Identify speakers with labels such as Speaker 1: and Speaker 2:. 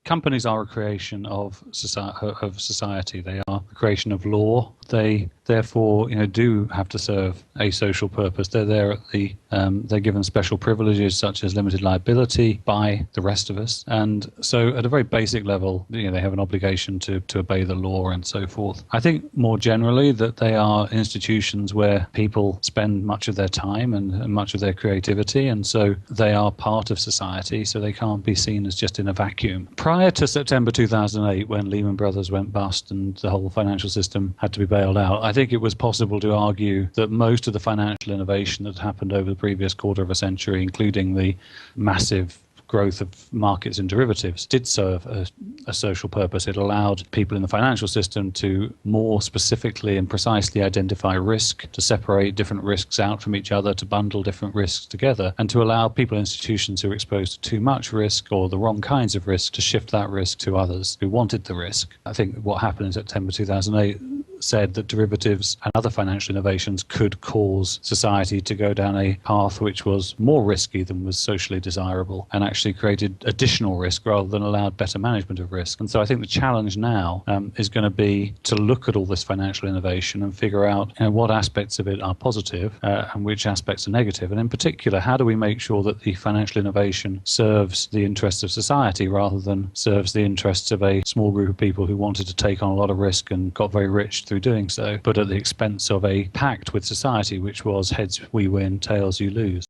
Speaker 1: companies are a creation of society. They are a creation of law. They therefore, do have to serve a social purpose. They're there they're given special privileges such as limited liability by the rest of us. And so at a very basic level, they have an obligation to obey the law and so forth. I think more generally that they are institutions where people spend much of their time and much of their creativity. And so they are part of society. So they can't be seen as just in a vacuum. Prior to September 2008, when Lehman Brothers went bust and the whole financial system had to be bailed out, I think it was possible to argue that most of the financial innovation that happened over the previous quarter of a century, including the massive growth of markets and derivatives, did serve a social purpose. It allowed people in the financial system to more specifically and precisely identify risk, to separate different risks out from each other, to bundle different risks together, and to allow people and institutions who are exposed to too much risk or the wrong kinds of risk to shift that risk to others who wanted the risk. I think what happened in September 2008 said that derivatives and other financial innovations could cause society to go down a path which was more risky than was socially desirable and actually created additional risk rather than allowed better management of risk. And so I think the challenge now is going to be to look at all this financial innovation and figure out what aspects of it are positive and which aspects are negative. And in particular, how do we make sure that the financial innovation serves the interests of society rather than serves the interests of a small group of people who wanted to take on a lot of risk and got very rich through doing so, but at the expense of a pact with society, which was heads we win, tails you lose.